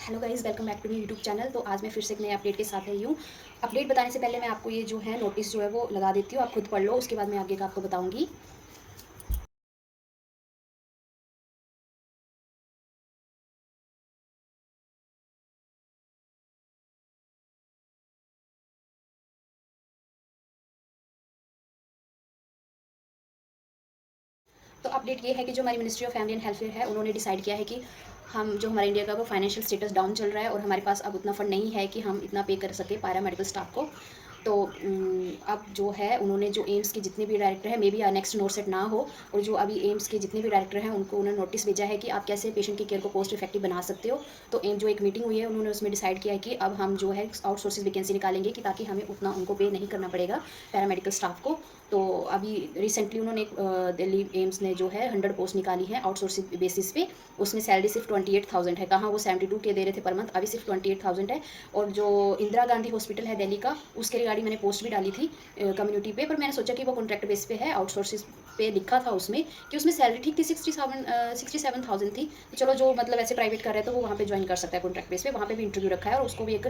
Hello guys, welcome back to my YouTube channel. तो आज मैं फिर से एक नए अपडेट के साथ आई हूँ। अपडेट बताने से पहले मैं आपको ये जो है नोटिस जो है वो लगा देती हूँ, आप खुद पढ़ लो, उसके बाद मैं आगे का आपको बताऊँगी। तो अपडेट ये है कि जो हमारी ministry of family and welfare है, उन्होंने डिसाइड किया है कि हम जो हमारे इंडिया का वो फाइनेंशियल स्टेटस डाउन चल रहा है और हमारे पास अब उतना फंड नहीं है कि हम इतना पे कर सके पैरा मेडिकल स्टाफ को। तो अब जो है उन्होंने जो एम्स के जितने भी डायरेक्टर हैं, may be next not set ना हो, और जो अभी एम्स के जितने भी डायरेक्टर हैं उनको उन्होंने नोटिस भेजा है कि आप कैसे पेशेंट की केयर को कॉस्ट इफेक्टिव बना सकते हो। तो एम जो एक मीटिंग हुई है, उन्होंने उसमें डिसाइड किया है कि अब हम जो है आउटसोर्सेज वैकेंसी निकालेंगे कि ताकि हमें उतना उनको पे नहीं करना पड़ेगा पैरामेडिकल स्टाफ को। तो अभी रिसेंटली उन्होंने दिल्ली एम्स ने जो है 100 पोस्ट निकाली है आउटसोर्सिंग बेसिस पे। उसमें सैलरी सिर्फ 28,000 है, कहाँ वो 72 के दे रहे थे पर मंथ, अभी सिर्फ 28,000 है। और जो इंदिरा गांधी हॉस्पिटल है दिल्ली का, उसके रिगार्डिंग मैंने पोस्ट भी डाली थी कम्युनिटी पे, पर मैंने सोचा कि वो कॉन्ट्रैक्ट बेस पे है, आउटसोर्सिस पे लिखा था उसमें कि उसमें सैलरी ठीक थी 67,000 थी। तो चलो जो मतलब ऐसे प्राइवेट कर रहे हैं तो वो वहाँ पे ज्वाइन कर सकता है कॉन्ट्रैक्ट बेस पे। वहाँ पे भी इंटरव्यू रखा है और उसको भी एक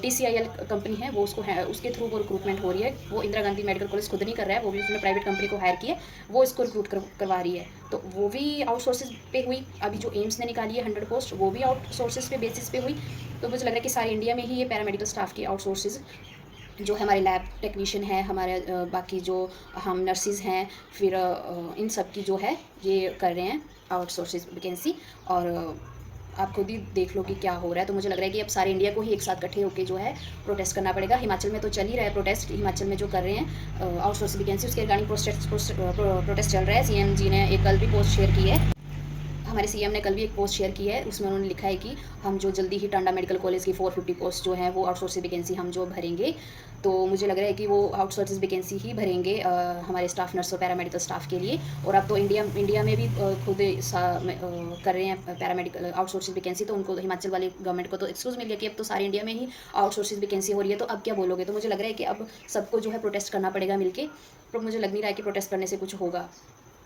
TCIL कंपनी है, वो उसको है, उसके थ्रू वो रिक्रूटमेंट हो रही है। वो इंदिरा गांधी मेडिकल कॉलेज खुद नहीं कर रहा है, वो भी उसने प्राइवेट कंपनी को हायर किया है, वो इसको रिक्रूट करवा रही है। तो वो भी आउटसोर्सेज पे हुई। अभी जो एम्स ने निकाली है 100 पोस्ट, वो भी आउटसोर्सेज पे बेसिस पे हुई। तो मुझे लग रहा है कि सारी इंडिया में ही ये पैरामेडिकल स्टाफ की आउटसोर्सेज जो है, हमारे लैब टेक्नीशियन है, हमारे बाकी जो हम नर्सिस हैं, फिर इन सब की जो है ये कर रहे हैं आउटसोर्सेज वैकेंसी। और आप खुद ही देख लो कि क्या हो रहा है। तो मुझे लग रहा है कि अब सारे इंडिया को ही एक साथ इकट्ठे होकर जो है प्रोटेस्ट करना पड़ेगा। हिमाचल में तो चल ही रहा है प्रोटेस्ट, हिमाचल में जो कर रहे हैं आउटसोर्सिंग वैकेंसी, उसके रिगार्डिंग प्रोटेस्ट चल रहा है। CM जी ने एक कल भी पोस्ट शेयर की है, हमारे CM ने कल भी एक पोस्ट शेयर की है, उसमें उन्होंने लिखा है कि हम जो जल्दी ही टांडा मेडिकल कॉलेज की 450 पोस्ट जो है वो आउटसोर्सिंग वैकेंसी हम जो भरेंगे। तो मुझे लग रहा है कि वो आउटसोर्सिंग वैकेंसी ही भरेंगे हमारे स्टाफ नर्स और पैरामेडिकल स्टाफ के लिए। और अब तो इंडिया में भी खुद कर रहे हैं पैरामेडिकल आउटसोर्सिंग वैकेंसी। तो उनको हिमाचल वाली गवर्नमेंट को तो एक्सक्यूज़ मिल गया कि अब तो सारे इंडिया में ही आउटसोर्सिंग वैकेंसी हो रही है, तो अब क्या बोलोगे। तो मुझे लग रहा है कि अब सबको जो है प्रोटेस्ट करना पड़ेगा मिलके, पर मुझे लग नहीं रहा है कि प्रोटेस्ट करने से कुछ होगा।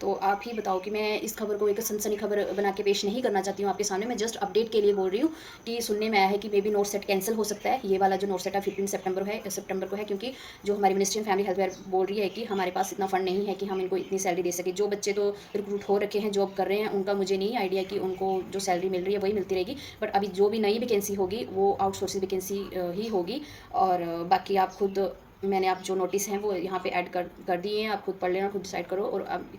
तो आप ही बताओ कि मैं इस खबर को एक सनसनी खबर बना के पेश नहीं करना चाहती हूँ आपके सामने, मैं जस्ट अपडेट के लिए बोल रही हूँ कि सुनने में आया है कि may be not set cancel हो सकता है। ये वाला जो नोट सेट है 15 सितंबर को है, क्योंकि जो हमारी मिनिस्ट्री ऑफ फैमिली हेल्थ बोल रही है कि हमारे पास इतना फंड नहीं है कि हम इनको इतनी सैलरी दे सके। जो बच्चे तो रिक्रूट हो रखे हैं, जॉब कर रहे हैं, उनका मुझे नहीं आइडिया कि उनको जो सैलरी मिल रही है वही मिलती रहेगी, बट अभी जो भी नई वैकेंसी होगी वो आउटसोर्सिंग वैकेंसी ही होगी। और बाकी आप खुद, मैंने आप जो नोटिस हैं वो यहाँ पे ऐड कर दिए हैं, आप खुद पढ़ लेना, खुद डिसाइड करो। और अब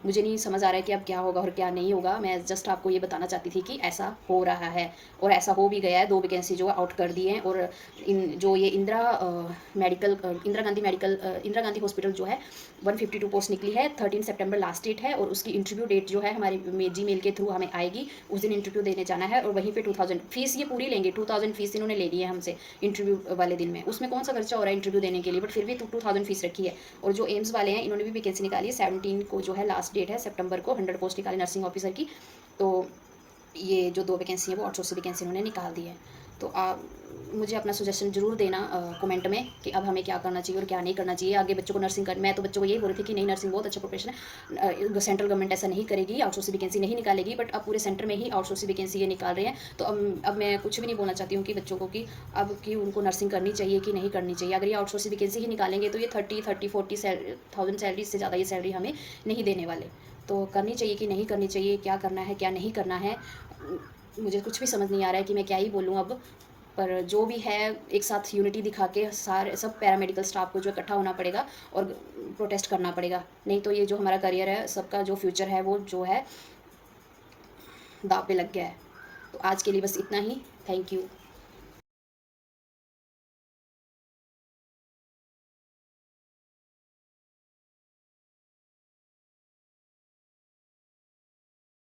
मुझे नहीं समझ आ रहा है कि अब क्या होगा और क्या नहीं होगा। मैं जस्ट आपको ये बताना चाहती थी कि ऐसा हो रहा है और ऐसा हो भी गया है। 2 वैकेंसी जो आउट कर दिए हैं। और इन जो ये इंदिरा गांधी हॉस्पिटल जो है 152 पोस्ट निकली है, 13 सितंबर लास्ट डेट है। और उसकी इंटरव्यू डेट जो है हमारे Gmail के थ्रू हमें आएगी, उस दिन इंटरव्यू देने जाना है। और वहीं पे 2000 फीस ये पूरी लेंगे, 2000 फीस इन्होंने ले ली है हमसे इंटरव्यू वाले दिन में। उसमें कौन सा खर्चा हो रहा है इंटरव्यू देने के लिए, बट फिर भी 2000 फीस रखी है। और जो एम्स वाले हैं, इन्होंने भी वैकेंसी निकाली है, 17 को जो है लास्ट डेट है सितंबर को, 100 पोस्ट निकाली नर्सिंग ऑफिसर की। तो ये जो 2 वैकेंसी है वो आउटसोर्सिंग वैकेंसी इन्होंने निकाल दी है। तो आप मुझे अपना सजेशन ज़रूर देना कमेंट में कि अब हमें क्या करना चाहिए और क्या नहीं करना चाहिए। आगे बच्चों को नर्सिंग कर, मैं तो बच्चों को यही बोल रही थी कि नहीं, नर्सिंग बहुत अच्छा प्रोफेशन है, सेंट्रल गवर्नमेंट ऐसा नहीं करेगी, आउटसोर्सिंग वैकेंसी नहीं निकालेगी, बट अब पूरे सेंटर में ही आउटसोर्सिंग वैकेंसी ये निकाल रहे हैं। तो अब मैं कुछ भी नहीं बोलना चाहती हूँ कि बच्चों को कि अब कि उनको नर्सिंग करनी चाहिए कि नहीं करनी चाहिए। अगर ये आउटसोर्सिंग वैकेंसी ही निकालेंगे तो ये 30-40,000 सैलरी से ज़्यादा ये सैलरी हमें नहीं देने वाले। तो करनी चाहिए कि नहीं करनी चाहिए, क्या करना है क्या नहीं करना है, मुझे कुछ भी समझ नहीं आ रहा है कि मैं क्या ही बोलूँ अब। पर जो भी है, एक साथ यूनिटी दिखा के सारे सब पैरामेडिकल स्टाफ को जो इकट्ठा होना पड़ेगा और प्रोटेस्ट करना पड़ेगा। नहीं तो ये जो हमारा करियर है, सबका जो फ्यूचर है वो जो है दाव पे लग गया है। तो आज के लिए बस इतना ही। Thank you.